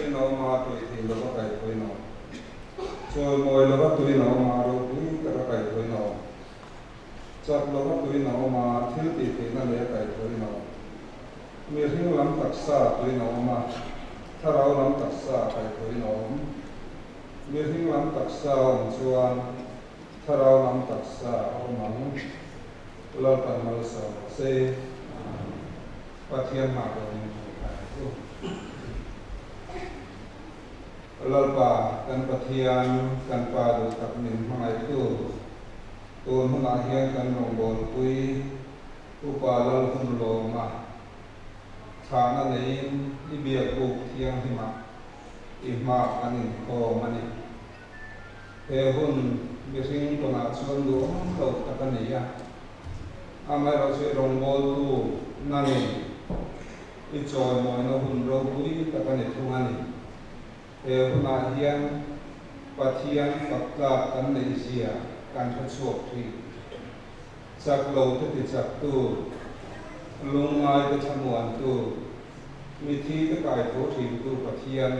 si no ma to thi lo ka kai koi no so moi lo ka tu no ma ro tu ka kai koi no chat lo ka tu no ma thil ti na le kai koi no mi hing lam tak sa tu no ma tharau lam tak sa kai koi no mi hing lam tak sa om chuan tharau lam tak sa om mang lo tan mal sa se pathian ma ko ni lalpa kan pathian kan pa do tak nin mangai tu ton huna hian kan rong bol pui upalal hun lo ma thana nein ibia ku thiang hima ima anin ko mani he hun mising to na chuan do lo takania amai ro se rong bol tu nani i choi moi no hun ro pui takani thungani he huna hian pathian fakta kan nei sia kan tha chuak thi chak lo te ti chak tu lungai te thamuan tu mi thi te kai tho thi tu pathian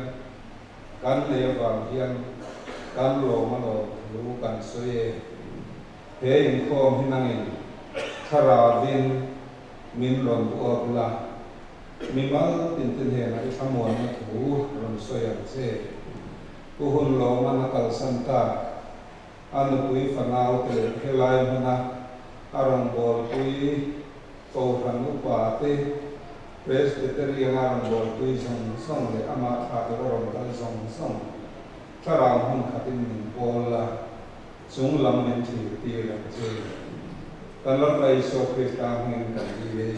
kan le wang hian kan lo ma lo lu kan soe he in khom hinangin thara vin min lon tu la mi mal tin tin he na thamuan na thu ron soya che ku hun lo man kal santa anu pui fanau te helai mana arong bol pui ko ran upa te presbyterian arong bol pui song song le ama kha te ron dal song song tharang hun khatin min bol la chung lam men thi ti la che kan lo pai so krista hin kan di ve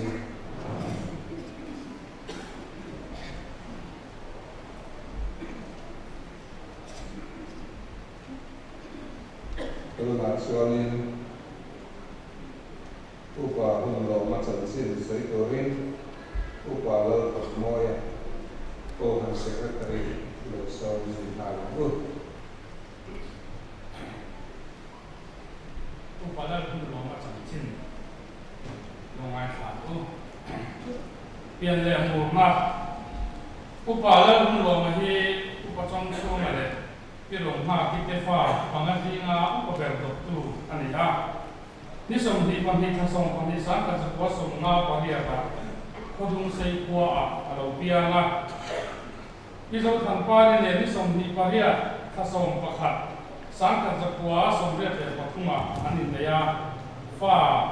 Tuna suanin upa hun lo ma chan sin sei torin upa lo tak moya ko han secretary lo so ni na lu upa lo hun lo ma chan sin lo ngai kha tu pian le mu ma upa lo hun lo ma hi upa chong so ma le cái lồng hoa cái tế pha bằng cái gì ngã có vẻ độc tu anh ấy đã ní sông thì bằng thì thằng sông bằng thì sáng cái sự quá sông ngã bằng thì à có dung xây qua à đầu bia ngã cái dấu thằng pa này ní sông thì bằng thì thằng sông bạc hạt sáng cái sự quá sông biết để bạc tung à anh ấy đã pha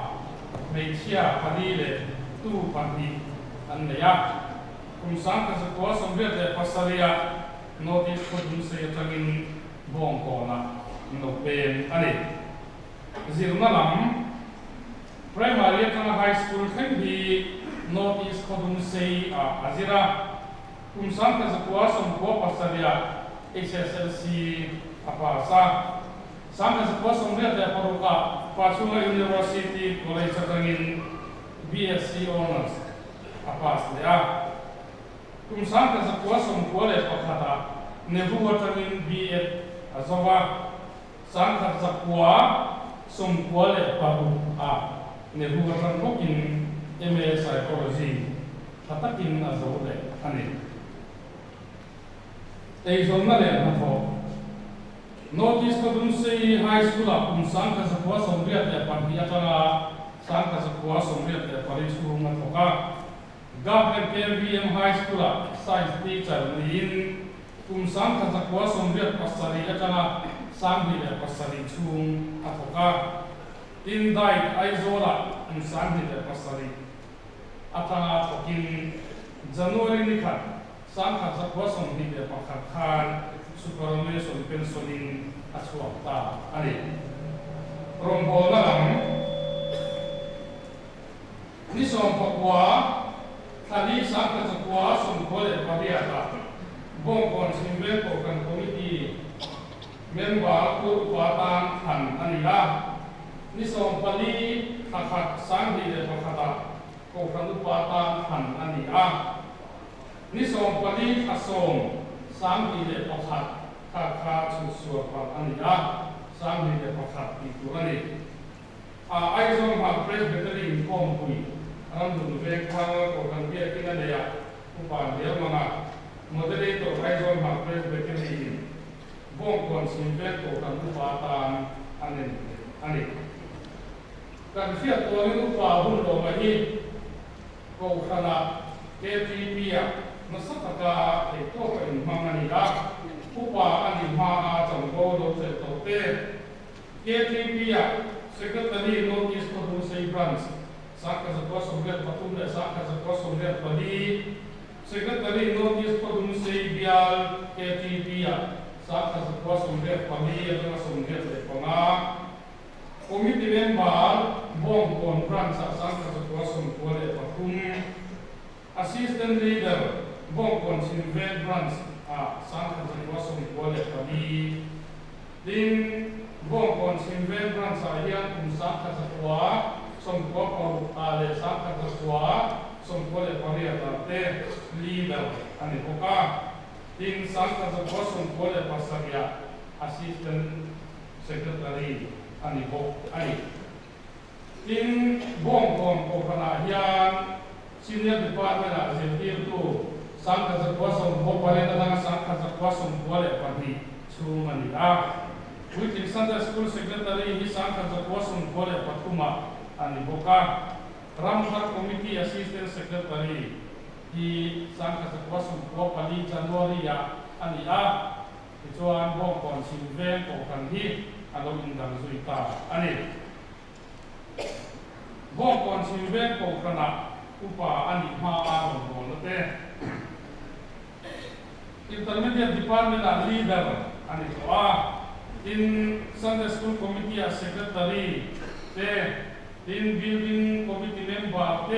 mấy chia bằng thì để tu bằng thì anh ấy đã cùng sáng cái sự quá sông biết để passaria notice ko dun se tagin bong ko na no pen ani zirna lam primary and high school khan hi notice ko dun se azira kum sam ka zakwa som ko pasaria SSLC apa sa sam ka zakwa som re da paruka Pasuma University college tagin BSc honors apa sa kum sam ka zakwa som ko le pakhata nebu watamin B.Ed azawa sam ka zakwa som ko le pahu nebu watan ko in MA psychology khatakin azaw le ani ei zonna le na tho notice ko dun se high school kum sam ka zakwa som ria te pahia tanga sam ka zakwa som ria te pari su ma thoka Government KVM High School Science Teacher Lin kum sam ka zakwa somriat pasari atanga sambi le pasari chung athoka indai aizola kum sambi le pasari atanga thokin January ni khan sam ka zakwa sombi le pakhat khan superannuation pensioning achuakta ani rombo na lam ni som pakwa Tadi sang kesekua sumkole pariata, bongkon simbel kokan komiti, member kurupatan han anila, nisong pali kakak sang di dekakata, kokan upatan han anila, nisong pali kasong sang di dekakat kakak susuapan anila, sang di dekakat itu ani. Aizong ha presbytery kompui. Alam dulu baik kalau orang dia tinggal dia, upah dia mana moderator ai zon ma presbytery bong kon simple to kan upatan ani kan fiat to ni upa hun lo ma hi ko khana KTP ya masaka e to ka in mangani da upa ani ma a chang go do se to te KTP ya secretary notice to do say branch saka za ko somret patum le saka za ko somret padi secretary notice to do say bial KTP ya saka za ko somret padi ya na somret le panga committee member bong kon branch saka za ko somret le patum assistant leader bong kon sinven branch saka za ko somret le padi din bong kon sinven branch hian saka za ko som ko ko ale saka za ko som ko le pari ate leader ani poka din saka za ko som ko le pasagya assistant secretary ani bo ai din bong kon ko kana hian senior department executive to saka za ko som ko pare na saka za ko som ko le pari chu mani with Sunday school secretary hi saka za ko som ko le patuma ani boka Ramsar committee assistant secretary hi sangka sa kwasum ko pali January ya ani ichuan bong kon sinven ko kan hi alo indang zuita ani bong kon sinven ko kana upa ani ma ko lote intermediate department leader ani to in Sunday school committee secretary in building committee member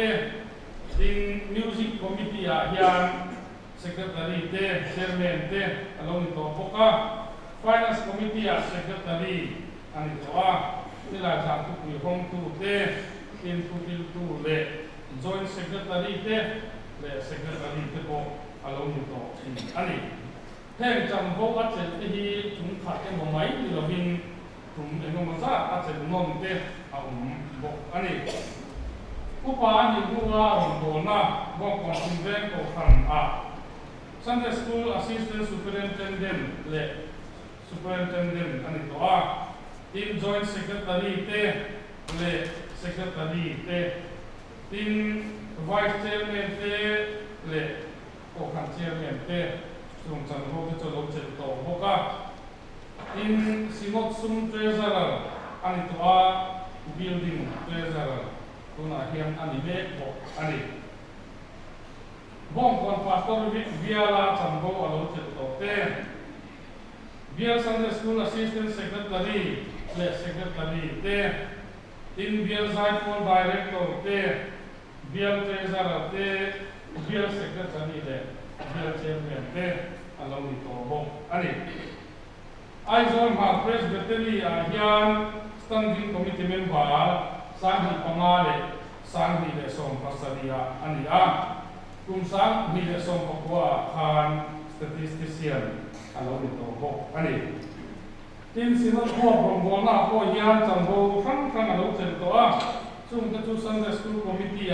in music committee hian secretary chairman along ito poka finance committee secretary ani to nila jang tu hong tu in tu le joint secretary le secretary po along ito ani heng jang ho at hi chung khat ke mai ni lovin tum eno maza at non bo ani upa ani huwa ro na bo kon sinven ko khan Sunday school assistant superintendent le superintendent ani to in joint secretary le secretary in vice chairman le ko khan chairman chung chan ho ke cholo che to boka in sinot sum treasurer ani to building treasurer tuna hian ani me bo ani bong kon pastor viala chambo alo che to Bial Sunday school assistant secretary le secretary in Bial Zaipol director Bial treasurer Bial secretary le Bial chairman alo ni to bo ani Aizon ha presbytery hian standing committee member Sanghi pangale Sanghi le som pasaria ani kum Sanghi le som pakwa khan statistician alo ni to bo ani tin sinat ko bongona ko hian chambo thang alo chen to chung ka chu Sunday school committee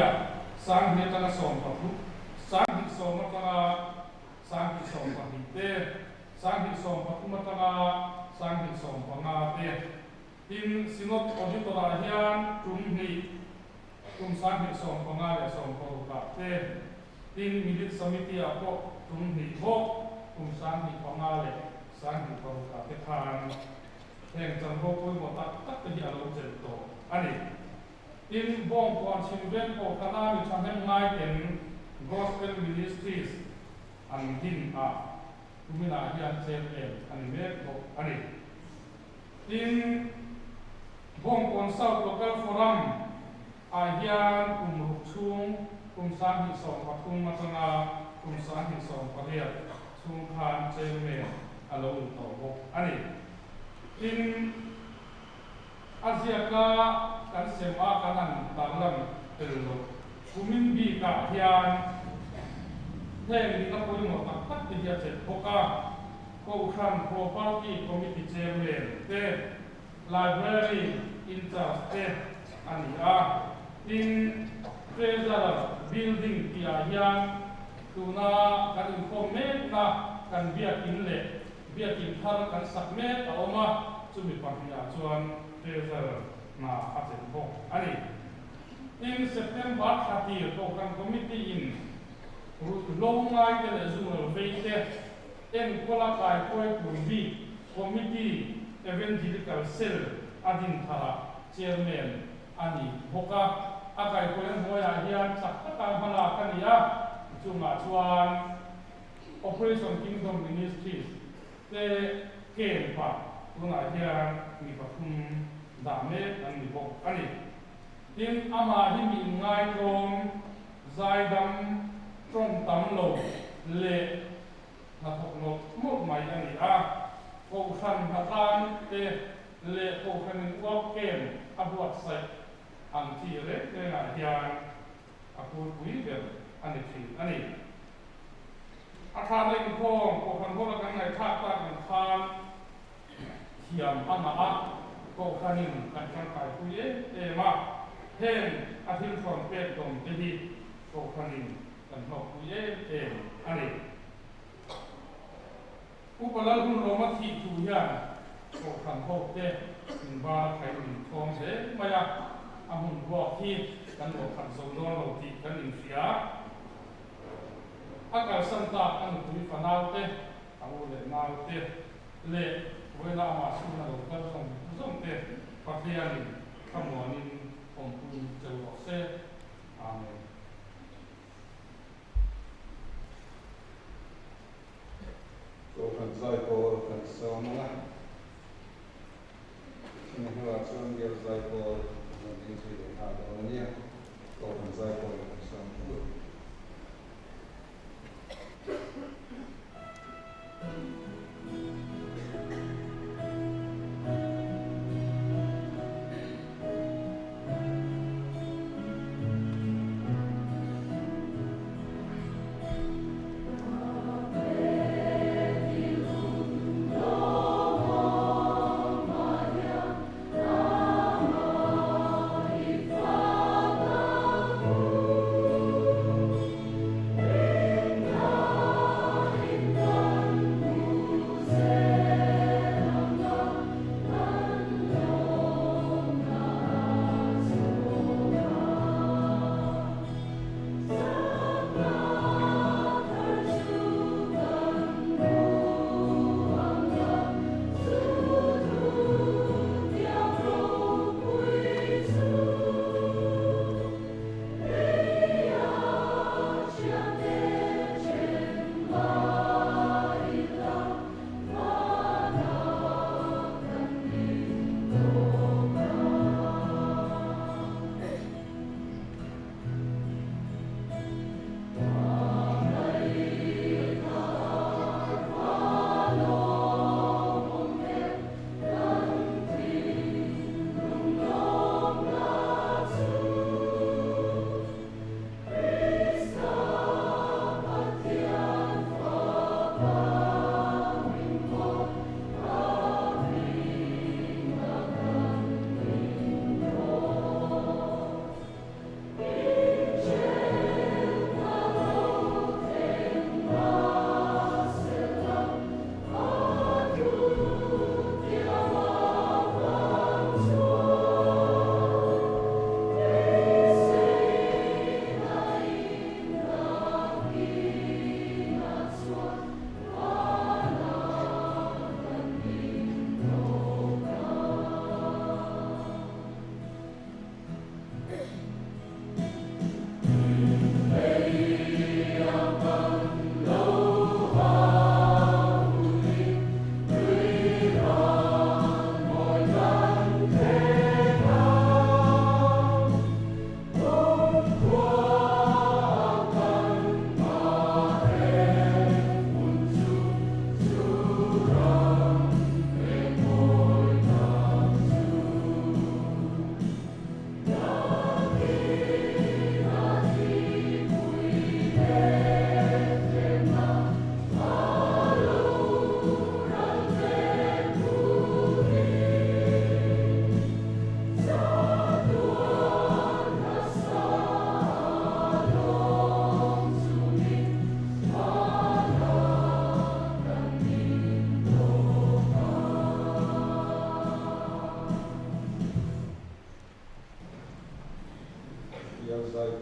Sanghi tanga som pakhu Sanghi som tanga Sanghi som pakite Sanghi som pakumatanga Sanghi som pangate in sinot auditora hian tum Sanghi som pangale som pakate in minute committee ako tumhi ho tum Sanghi pangale Sanghi pakate khan heng chambo pui mo tak hi alo chen to ani in bong kon sinven ko kana mi changen ngai ten gospel ministries an din kumina hian chairman ani me ko ani in bong kon south local forum hian chung Sanghi som pathum matanga Sanghi som pariat chung khan chairman alo to bo ani in Asia kan sema kanan tarlam tello kumin bi ka hian heng na puri mo tak dia che poka ko khan property committee chairman library in charge ani in treasurer building hian tu na kan in khom me na kan bia kin le bia kin thar kan sak me ta oma chumi pahia chuan treasure na a chen bo ani in September 30 to kan committee in long ngai ke le zungal veite en kola kai koi pumbi committee evangelical cell adin thara chairman ani boka akai kolen hoya hian chak ta hala kania chunga chuan operation kingdom ministries te ken pa tuna hian mi pathum dame an ni bok ani tin ama hi mi ngai tong zaidam trong tam lo le na thok no mo mai ani a ko san hatan te le ko kan wok ken abuat sai ang ti re te na hian aku pui ber ani ti ani akha le ko kan ko kan ngai thak ta kan khan hiam ama a ko khanin kan kai pui e ma hen athil thon pe tom te hi ko khanin kan ho pui e ani upalal hun roma thi thu hian ko khan ho te in ba kai in thong se maya amun bo thi kan lo khan zo no lo ti kan in sia akal santa kan tui fanau te au le nau te le wela ma su na lo ta song te pathian kamonin om pu chau se amen. Ko kan zai ko kan sona ni hua chuan gel zai ko ni ti de ha do ni ko kan zai ko kan sona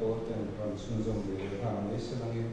to ten kan sun zong de ha mai sanangin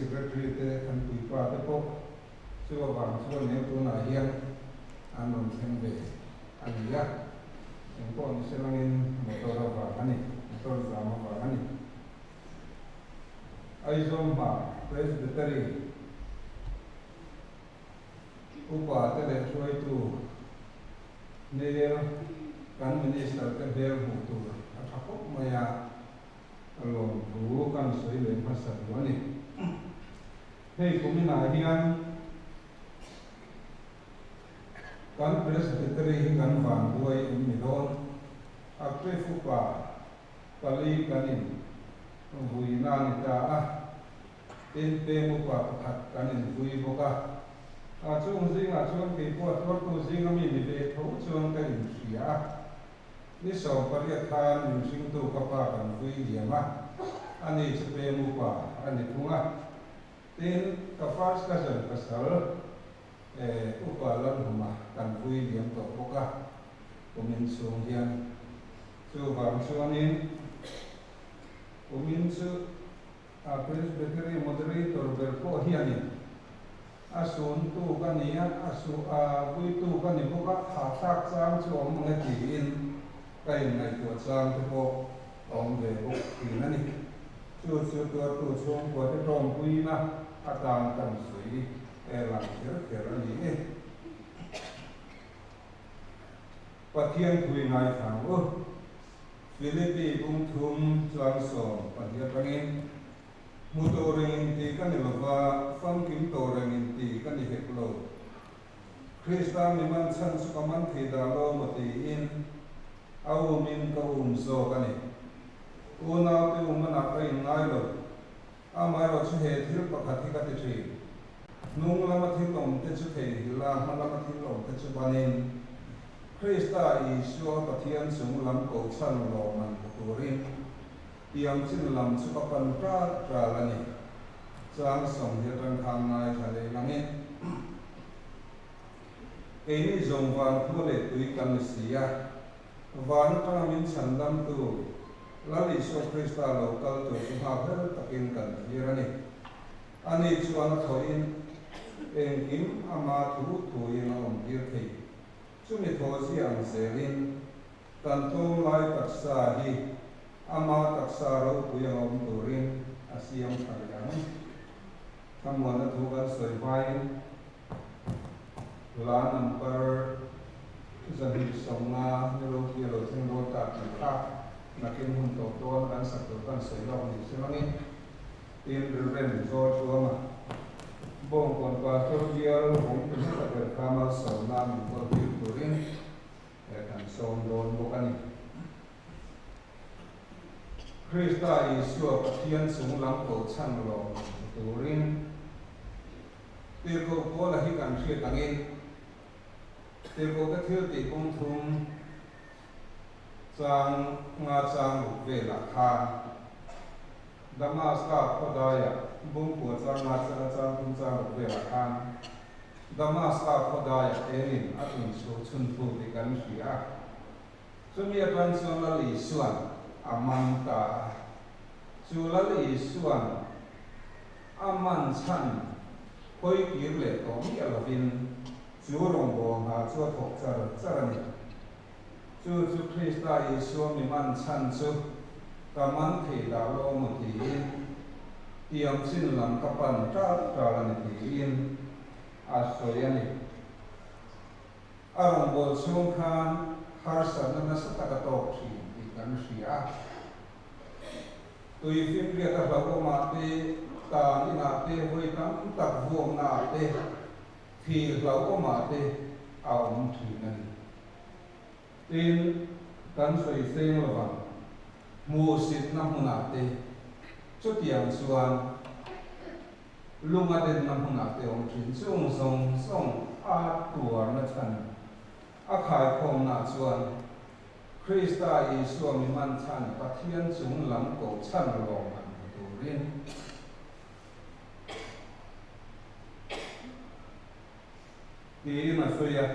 secretary te kan puipa te po chuwa wang chuwa ne tu na hian anon thengve ania Singapore ni selangin motor apa ni, motor drama apa ni. Aizom ma presbytery upa tele choi tu neil kan minister kan bel mutu athapok maya alom tu kan soi le pasal ni. Hei kumina hian kan presbytery kan van buai midon akre fupa pali kanin vui na ni ta tin pe mu pa khat kanin vui boka chung zinga chung ke po tor tu zinga mi ni be tho chung kanin sia ni so pariat khan ni sing tu ka pa kan vui diama ani che pe mu pa ani thunga tin ka fas ka jan pasal upalan huma kan vui diam to boka kumin sung hian chu vam chuanin kumin chu presbytery moderator berko hianin asun tu kania asu vui tu kani boka ha sak chang chu om nge tin kai ngai tu chang te ko om de bok tin ani chu tu chung ko te tong pui na atang kan sui lang ker ani pathian pui ngai thang o Filipi bung thum chuang so pathian bangin muto ring ti kan lova fam kim to ring ti kan heklo Krista mi man chan su kaman thi da lo mati in au min ka so kan una pe umana kai ngai lo amai ro chu he thil pakhathi ka ti thi nung lama thil lom te chu thei hila man lama thil lom te chu banin Krista Isu pathian sung lam ko chan lo man turin tiang chin lam chu papan tra lani chang som he ran khang ngai thale langin ini zong van phule tui kan sia van tang min chandam tu lali so Krista local to ha her takin kan hirani ani chuan thoin engkim ama thu yin om dir thei chumi thosi ang selin kantom lai taksa hi ama taksa ro puyang om turin asiam thariang kamwana thugan soibai la number zahi songa nero kilo thengro ta ta nakin hun to ton kan sakto kan soilong ni selangin tin ren zo chuama bong kon pa torgial hong tu sa ter kamal sona mi ko turin kan som don bokani Krista Isu pathian sung lam ko chan lo turin tir ko ko la hi kan thia tangin tir ko ka thil ti kong thum chang nga chang ve la kha Damaska Kodaya bung ko chang nga chang tung chang ve la kha Damaska Kodaya erin atin so chun thu ti kan sia chumi atwan chang la li suan amanta chu la li suan aman chan koi kir le to mi alavin chu rong bo nga chu thok charani chu Krista Isu mi man chan chu kaman the da lo mo ti tiam sin lam kapan tra la ni ti in asoyani arong bol chung khan har sa na sa ta ka to thi kan sia tui phim ria ta ba ko ma te ta ni na te hoi tam tak vuông na te thì lau ko ma te aum thi nan tin kan soi seng lo bang mu sit na huna te chu tiang chuan lunga den na huna te om thin chung song a tuar na chan a khai khom na chuan Krista Isu mi man chan pathian chung lam ko chan lo man turin ti na soya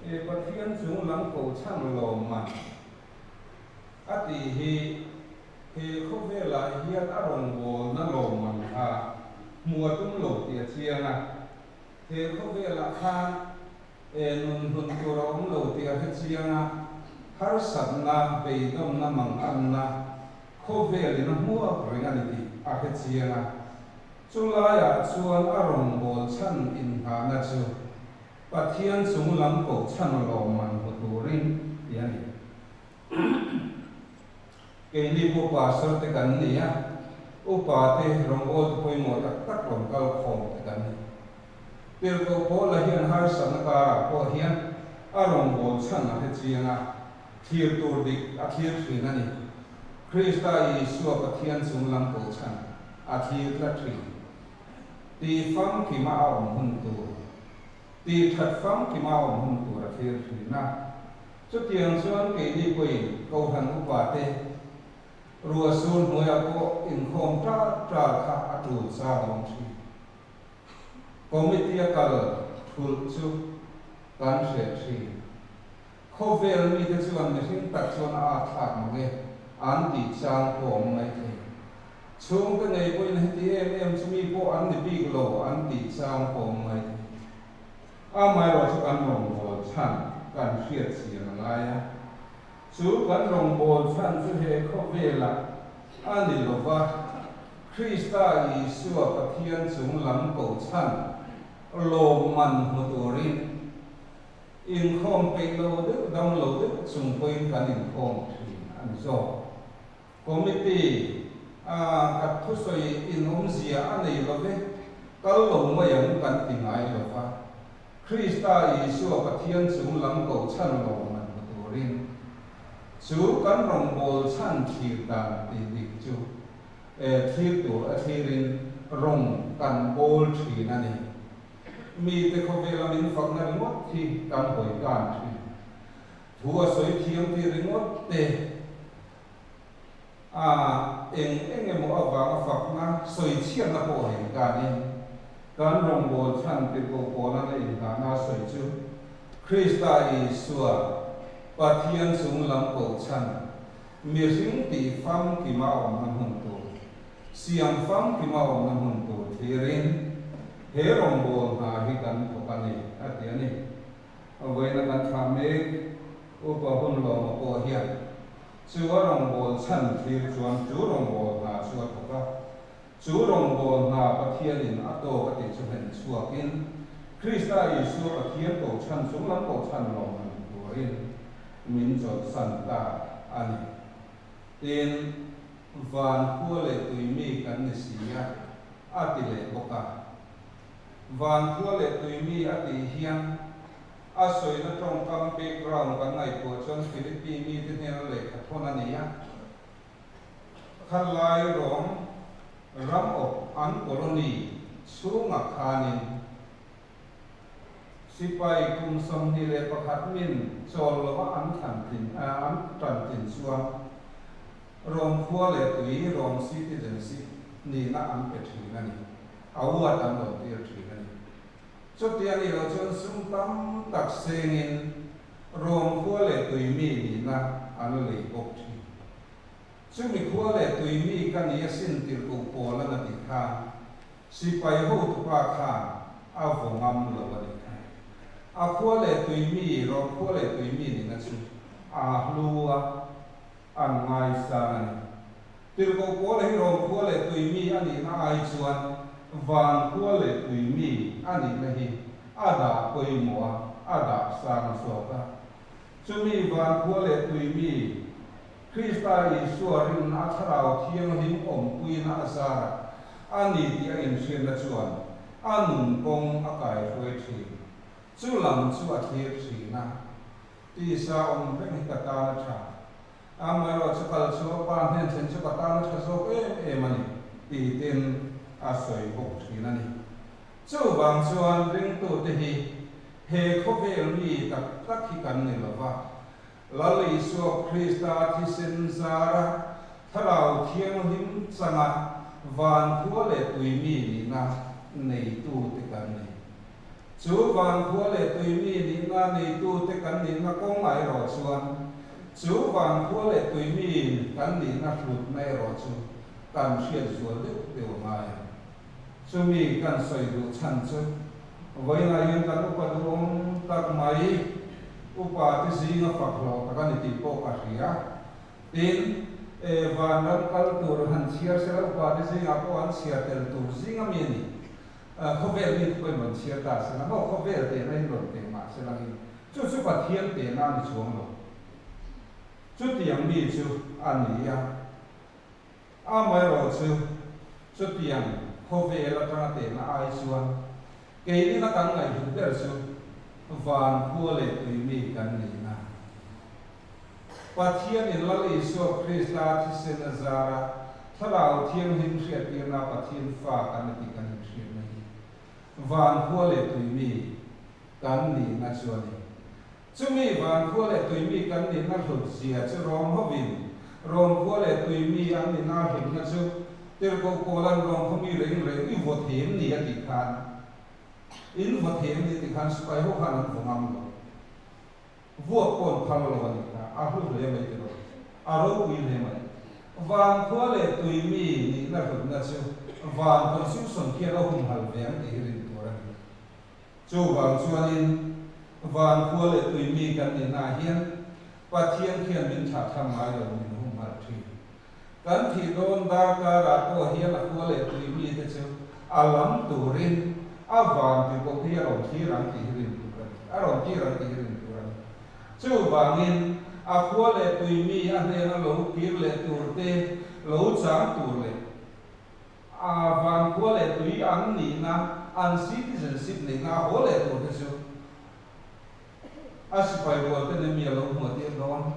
pathian chung lam ko chan lo man ati hi kho ve la hian arong bol na lo man ha mua tum lo tia chianga kho ve la khan nun hun ko rom lo tia chianga har sat na be dom na mang an na kho ve na mua ring ani ti a he chianga chulaya chuan a rong bol chan in ha na chu pathian chung lam ko chan lo man ko turin yani ke ni bu pa sar te kan ni ya upa te rong bol poi mo tak tak rong kal khom te kan ni tir ko po la hian har san ka po hian a rong bol chan a he chianga thir tur dik a thir thrin ani Krista Yesu pathian chung lam ko chan a thir la thrin ti fam ki ma om hun tu ti that fam ki ma om hun tu ra thir thrin na chu tiang chuan ke ni poi ko han upa te rùa sun moya ko in khom tra tra kha atu sa hong chi committee kal thul chu kan se chi khovel mi te chuan ni hing tak chuan a thak ma nge an ti chang ko mai the chung te nei poi na ti em chumi po an ni big lo an ti chang ko mai a mai ro chu kan rong bo chan kan hriat chi na la ya chu kan rong bol chan chu he kho vela ani lova Krista Yesu pathian chung lam ko chan lo man mu turin in khom pe lo de dam lo de chung point kan in khom an zo committee kat thu soi in zia ani love kal lo ma yang kan tingai lova Krista Yesu pathian chung lam ko chan lo man mu turin chú kan rong bol chan thir dan ti dik chu thir tu a thirin rong kan bol thi na ni mi te kho vela min fak na ngot thi kan hoi kan thi thu a soi thiam ti ringot te eng mo awa fak na soi chian na po hen ka ni kan rong bol chan ti ko po na in ka na soi chu Krista Yesu pathian chung lam ko chan mi ring ti fam ki ma om na hun tu siam fam ki ma om na hun tu thirin he rong bol ha hi kan ko kan ni atiani awai na kan tha me upa hun lo ma ko hian chu rong bol chan thir chuan chu rong bol ha chu ko ka chu rong bol ha pathian in ato ka ti chu hen chuakin Krista Yesu pathian ko chan chung lam ko chan lo man turin min chot san ta ani tin van khu le tui mi kan ni sia ati le boka van khu le tui mi ati hian a soi na trong kam background kan ngai po chon Philippi mi te ne le khathon ani ya khalai rom ram op an colony chunga khanin sipai kum som ni le pakhat min chol lo an than tin an tran tin chuan rom khua le tui rom citizenship ni na an pe thri na ni awat an lo tir thri na ni cho tia ni lo chon sum tam tak sengin rom khua le tui mi ni na an le bok thri chu mi khua le tui mi kan ni sin tir ko po la na ti kha sipai ho tu pa kha a vongam lo wa a khua le tui mi rom khua le tui mi ni na chu a hlua an ngai sa ni tir ko ko le rom khua le tui mi ani na ai chuan van khua le tui mi ani na hi ada koi mo ada sa na so ka chu mi van khua le tui mi Krista Yesu rin na tharau thiang him om pui na azara ani ti a in chen na chuan anun kong akai roi thi chu lam chu a thir thri na ti sa om veng ka ta na tha amai ro chu kal chu pa hen chen chu ka ta na tha so mani ti tin a soi bok thri na ni chu bang chuan ring tu te hi he kho vel mi tak tak hi kan ni lova lali su Krista thi sin zara tharau thiang him changa van khua le tui mi ni na nei tu te kan ni chú van khua le tui mi ni na nei tu te kan ni na kong ai ro chuan chú van khua le tui mi kan ni na thut nei ro chu kan hriat zual de teu mai chu mi kan soi du chan chu voi na yin kan upa dum tak mai upa ti zinga faklo taka ni tipo ka ria tin van ram kal tur han siar sera upa ti zinga ko an siar tel tur zinga meni khovel ni ko man siar ta sena mo khovel te nai lon te ma sela ni chu pa thiam te na ni chuang lo chu tiang mi chu an ni ya a mai ro chu tiang khovel ta te na ai chuan ke ni na kang ngai hu ter chu van khua le tui mi kan ni na pathian in lal Isu Krista thi sen azara tharau thiam hin hriat tir na pathian fa kan ti kan hriat nei van khua le tui mi kan ni na chuan chumi van khua le tui mi kan ni na hlut zia chu rom hovin rom khua le tui mi an ni na him na chu tir ko kolan rom khomi reng reng i vo them ni a ti khan in vật hiện thì khán spy ho khan an vongam lo vuak kon phal lo ni ka a hu le mai te lo a ro ui le mai van khua le tui mi ni na hut na chu van kon su son kia lo hum hal veng ti rin tora chu wang chuan in van khua le tui mi kan ni na hian pathian khian min tha tham mai lo min hum hal thi kan thi don da ka ra ko hian a khua le tui mi te chu alam turin avan ti ko pia ro thi rang ti rin tu ran a ro ti rang ti rin tu ran chu wangin a khua le tui mi a ne na lo kir le tur te lo chang tur le a van khua le tui an ni na an citizenship ni na ho le tur te chu a sipai ro te ne mi lo mo ti don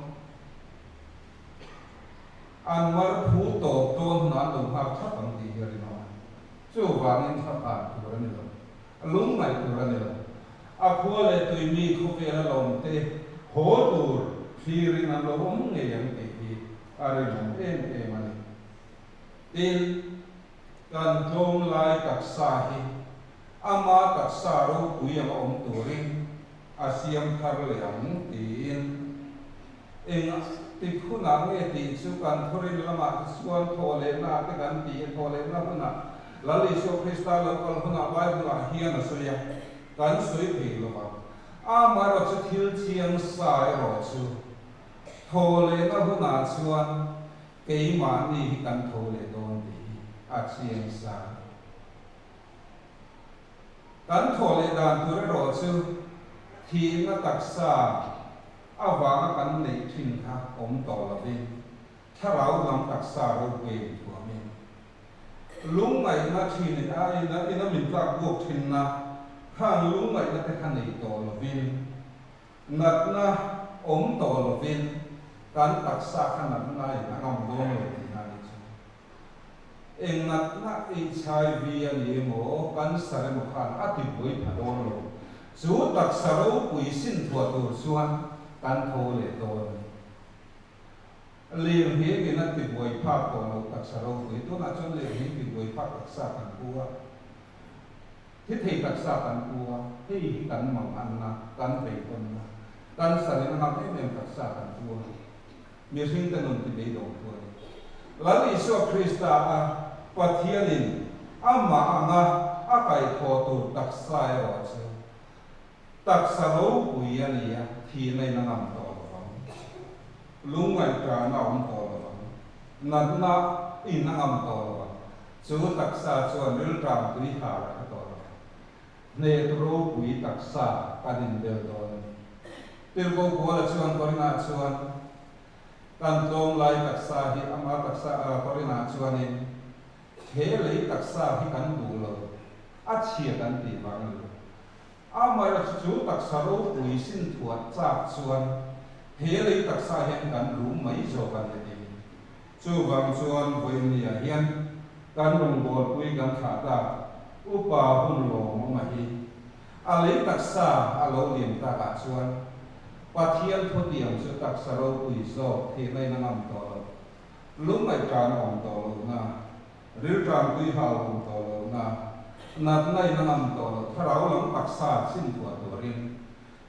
an mar phu to ton na lo ha tha pang ti ri no chu wangin tha pa tu ran ni lo lung mai tu ra ne a khua le tui mi khu pe la lom te ho tur thiri na lo om nge yang te hi are man em ani tin kan thom lai tak sa hi ama tak sa ro pui ama om turin asiam thar le ang tin eng ti khu na nge ti chu kan thorin lama suan thole na te kan ti thole na huna lal Isu Krista lo kal huna Bible a hian a soya kan soi phi lo ba a ma ro chu thil chiang sai ro chu thole na huna chuan ke ma ni kan thole don ti a chiang sa kan thole dan tu ro chu thi na tak sa a wa kan nei thin kha om to la bin tharau lam tak sa ro pe tu mi lung ngai na thin a ina min ka buộc thin na khan lung ngai na te khan nei to lo vin nat na om to lo vin kan tak sa khan na na ngam do lo ti na ni chu eng nat na HIV ani mo kan sa mo khan a ti boi pha do lo chu tak sa ro pui sin thua tur chuan kan tho le do liềm hi cái nó tìm bồi phát của nó đặc sản đâu với tôi là cho liềm hi tìm bồi phát đặc sản thành cua thế thì đặc sản thành cua thế cần mỏng ăn là cần phải quân là cần sản nó làm thế nên đặc sản thành cua miếng sinh tên mình thì bị đổ thôi là Isu Krista và thiên linh mà anh cái thọ tu đặc sản rồi chứ đặc sản đâu quý anh ấy thì này nó làm to lung ngai ka na om to lo nan na in na am to lo chu tak sa chuan ril tram tui ha ra to lo ne tro pui tak sa ka din del do tir ko ko la chuan ko na chuan kan tong lai tak sa hi ama tak sa ko na chuan ni he le tak sa hi kan du lo a chia kan ti bang lo a ma ra chu tak sa ro pui sin thuat cha chuan he lấy đặc sa hiệnกันรู้mấy giờกันเลยchú vang chuan với nia hianกันลงบอลคุยกันขาดาอุปาหุ่นหลงมาhi a lấy đặc sa a lo liềm ta cả chuanปัทเทียนทุเดียงจะđặc sa loคุยโซที่ในนามต่อรู้ไม่จานอ่อนต่อลงนะหรือจานคุยหาลงต่อลงนะนัดในนามต่อถ้าเราหลังđặc saสิ้นตัวเรียน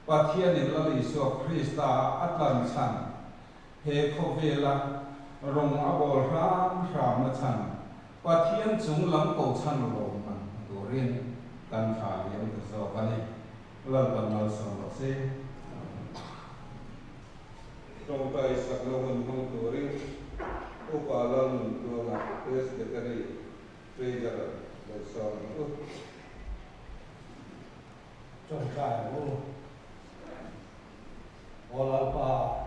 ปัทเทียนในละลิสวคริสตาอัตลันชันเฮโคเวลารงอบอลรามรามชันปัทเทียนจุงหลังโกชันโรมันตัวเรียนกันขาเลี้ยงตัวสอบนี้เราเป็นเราสอนเราเสีย trong tay sạc lâu hơn không tổ ring ô bà lần đồ là test để cái này bây giờ là sao nữa trong trại luôn Olalpa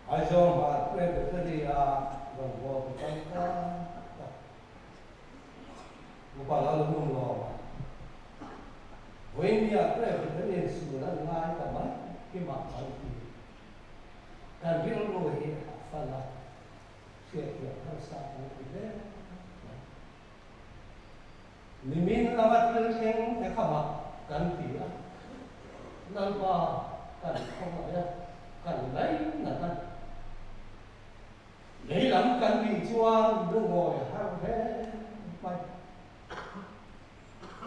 ai cho mà quen được cái gì à đồng hồ của ta một bà la luôn lo với mi à quen được cái gì sự là ngay cả mấy cái mặt anh cái nó rồi phải là chuyện việc thân xác của cái đấy mình là bắt đầu xem cái khám ạ cần gì á nên qua cần không phải đâu cần lấy là cần lấy lắm cần bị chua đừng ngồi hao thế bay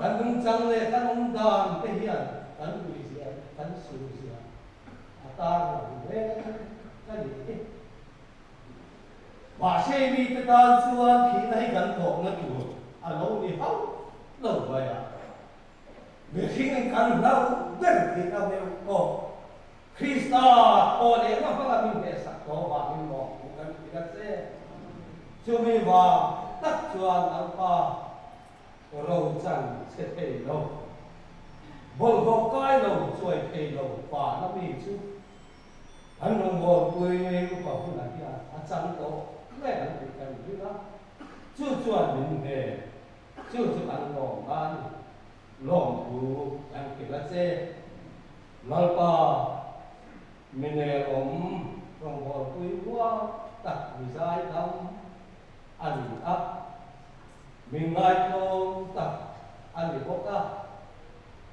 cần đúng chăng lệ cần đúng đàn cái hiền cần bị gì cần xử gì ta là thế cái gì mà xe bị cái đàn chua khi thấy cần thổ nó chủ lâu đi hao lâu vậy à người khi anh cần lâu rất thì tao đều có Krista o le ma pa min be sa ko ba min mo kan ti ka se chu mi wa tak chuan al pa ro chan se thei lo bol go kai lo chuai thei lo pa na mi chu an rong bo pui me ko pa hu na ya a chan to le an ti kan ri la chu chuan min be chu chu an lo ban long bu an ki la se lal pa mình là trong bộ quy hóa đặt giải tâm anh áp mình ngay trong tập anh có cả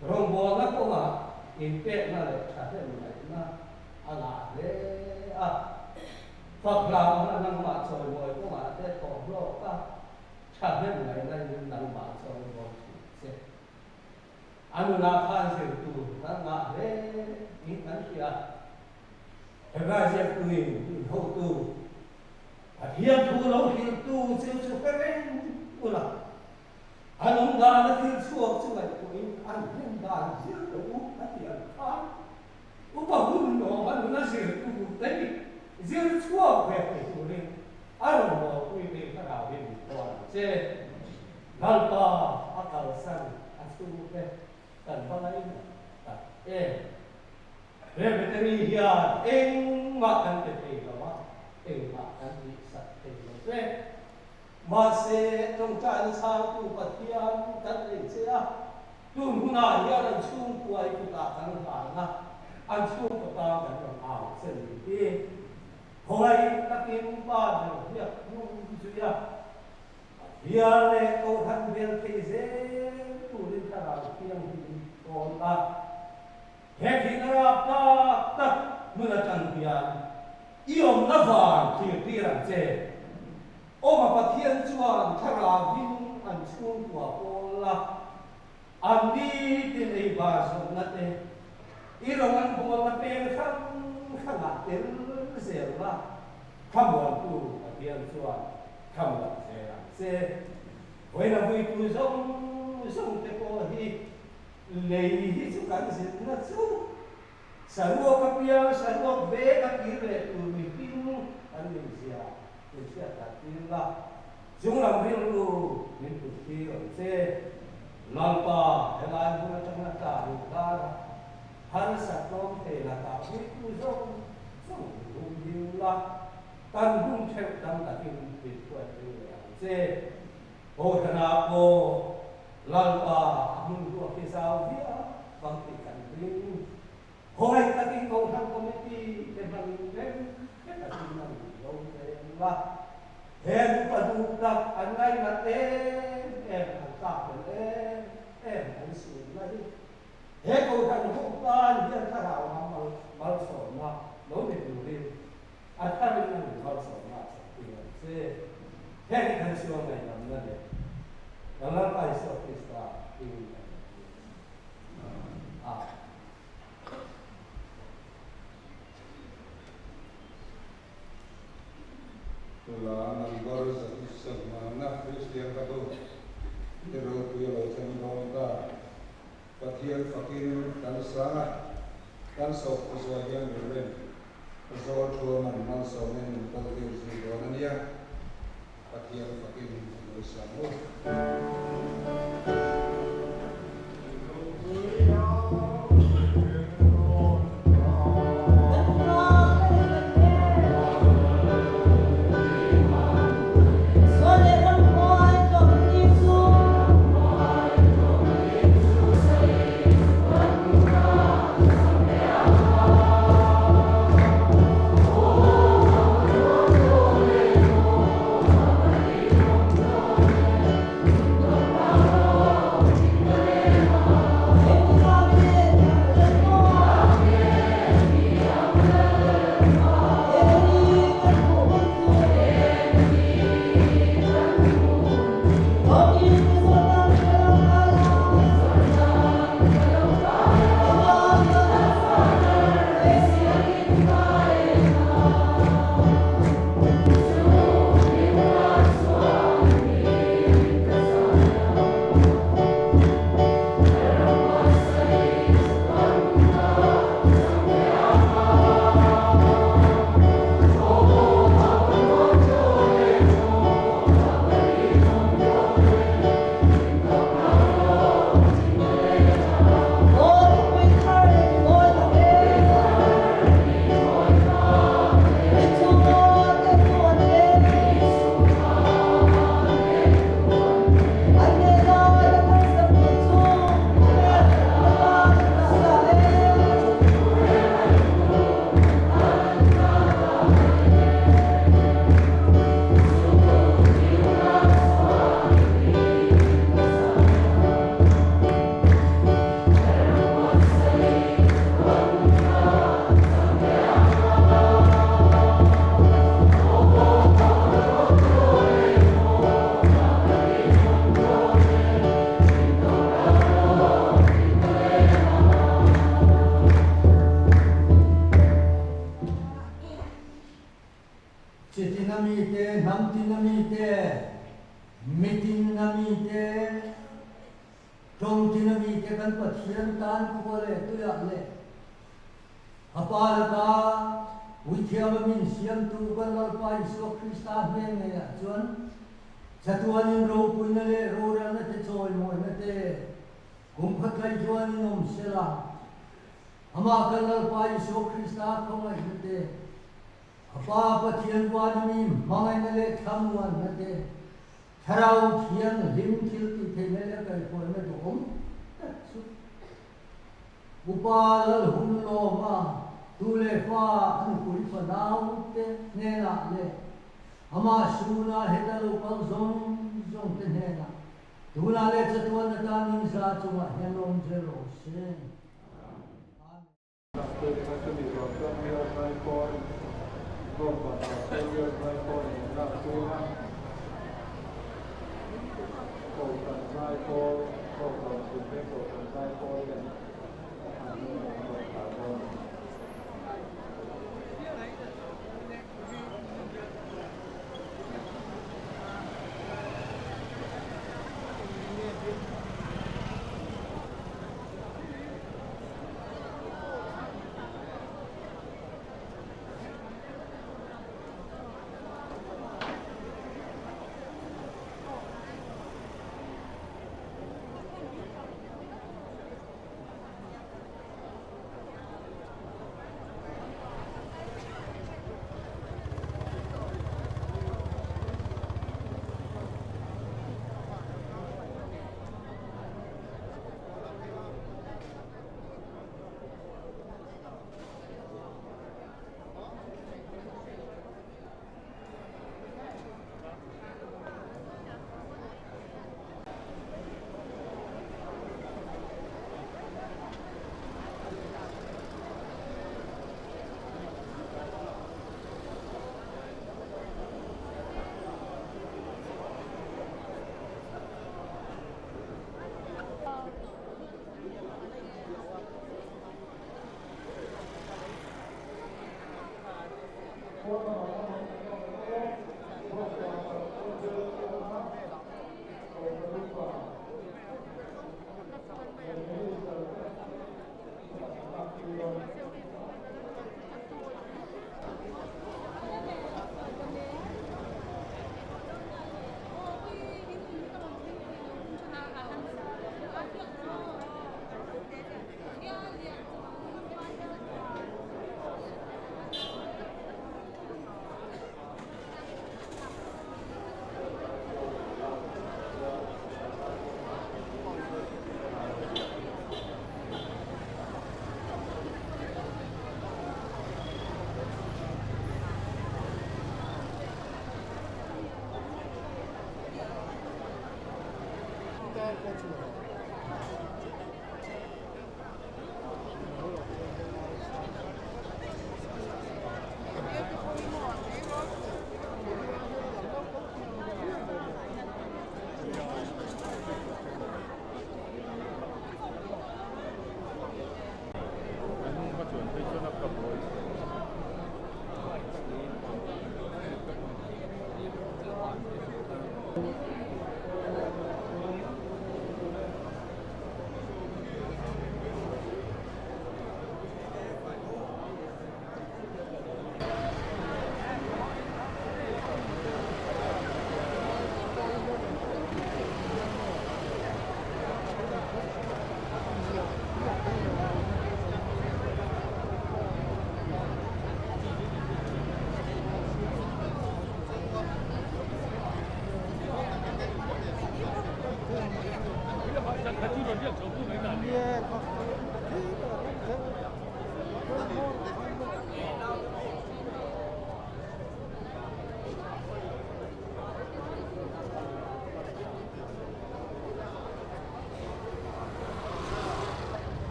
trong bộ nó cũng là in pet là để trả thêm lại na anh là để Phật làm nó năng mà trời bồi cũng là để có lo cả trả thêm lại nên năng mà trời bồi sẽ anh là phan sự tu năng mà để ít năng kia Hãy subscribe cho kênh Ghiền Mì Gõ để không bỏ lỡ những video hấp dẫn Remeteri hian eng ma kan te thei lawa eng ma kan ti sat thei lo ve ma se trong chan sang tu pathian kan le che a tu huna hian an chung kuai ku ta kan ha na an chung ko ta kan ro a sen ti hoi takin pa de hiak nu ju ya hian le ko han bel thei se tu rin ta ra piang hi ko ta Hẹn khi nó ta mưa chẳng bian iom na van thì đi làm gì ôm mà thiên chuan thà là vinh anh chuông của cô là anh đi đến đây bà sống nát đấy irong anh buồn mà bên khăm khăm ngặt đến dẻo là khăm buồn tu mà thiên chuan khăm ngặt dẻo với là vui tu sống cái cô hi lấy chú cảnh gì nó chú sản xuất các bia sản xuất vé các kỹ nghệ từ mình tin anh mình sẽ đặt tin là chúng làm việc luôn mình tự ti ở xe làm pa hay là chúng ta trong ta được ta hắn sản xuất thể là ta biết tu sống đúng điều là tan hung theo tan là kinh việt quay về xe ô thằng nào Lalu menurut kisah dia bangkitkan ring. Hoi tadi kau hang komiti tentang ring, kita tinggal jauh lah. Hen paduka anai nate, angkat ansun lagi. Kau hang hutan dia tarau amal balsona, lalu diurin. Atau dengan balsona, tidak se. Hen kan siapa yang namanya? Dalam Aisyah Krista ini. Tulah nanggar semana Kristian kado terus tulah cendonga patian fakir dan sangat dan sok kesuaian beren Pasal tuan man somen pagkir si doan dia patiang pakin bersama. Chitinamite, namtinamite, mitinamite, tongtinamite kan pathian tan kupole tuya le. Apalata, withiamamin siam tu kan lalpa Isu Krista me ya chuan. Satuanin ro puinale ro ra na te choi mo na te kumphakai chuanin om sela. Ama kan lalpa Isu Krista khomai na te apa pathian wani mangai nale thamwan nate tharau thian lim thil ti themele kai ko me dom upal hun lo ma tule fa an kuri fa nau te ne la le ama suna hedal upal zong te ne la tuna le chatuan ta ning sa chuma helom jero se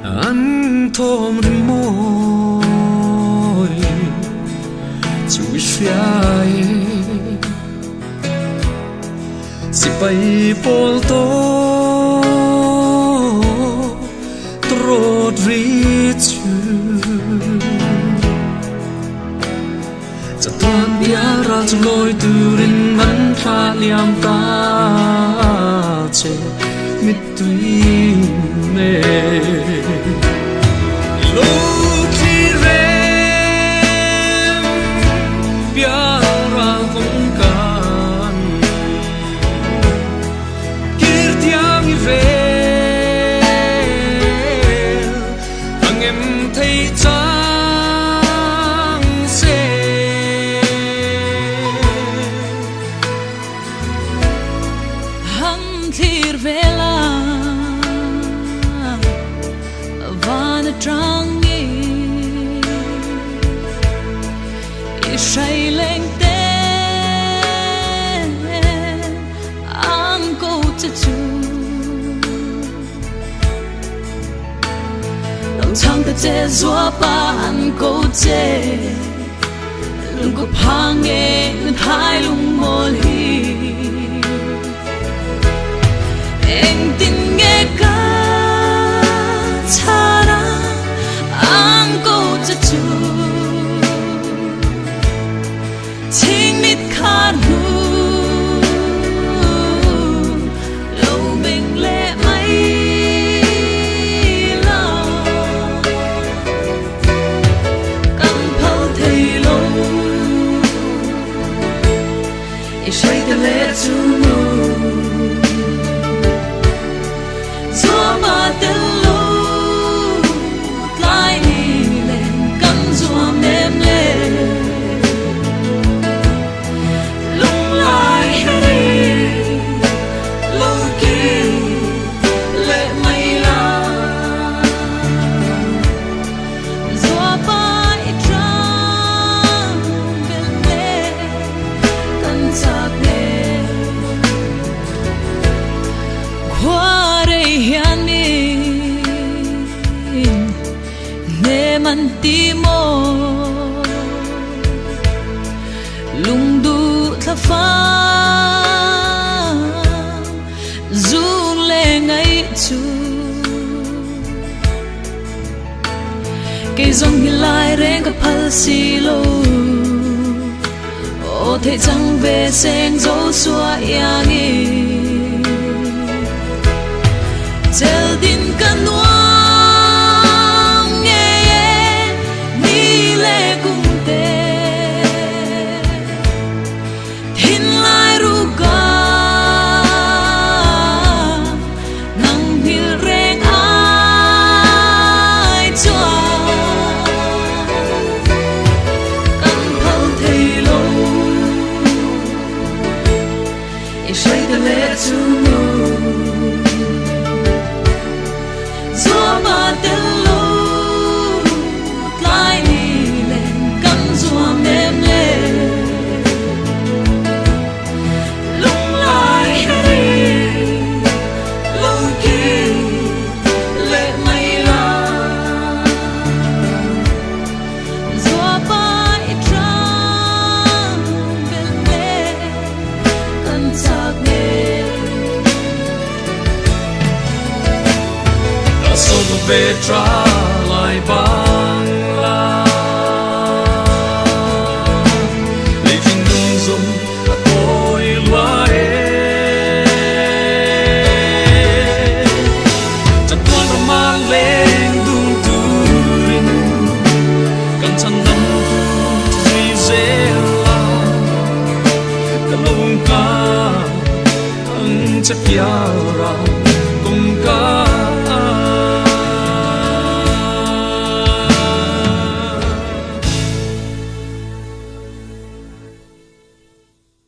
Anh thôm rừng môi chui sai si bay pol to trot richuจะตอนเดียราจะลอยตูรินมันพาเลียมตาเจมิดตุยเมลูกที่เร็วเปียราคงกันกิรติยังเวอังเอ็มไทยจังเซVela vana trangi ishai lengte anko tatu long chang ta te zua pa anko te lung ko pange hai lung mol hi Anh tin nghe ca thara ang cô cho chú thinh mít khát nu lâu mình lệ mấy lâu cầm phâu thầy lâu ý say ta lệ chú Timo lung du tha fa zung le ngai chu ke zong hilai reng ka phal si lo o the chang ve seng zo sua yang i tel din kan Shake the về trả lại bằng la để chính dung dung tôi loa chắc con ra mang lên dung turin cần chân đâm gì dễ la cả lông ca thằng chắc ya ra cùng ca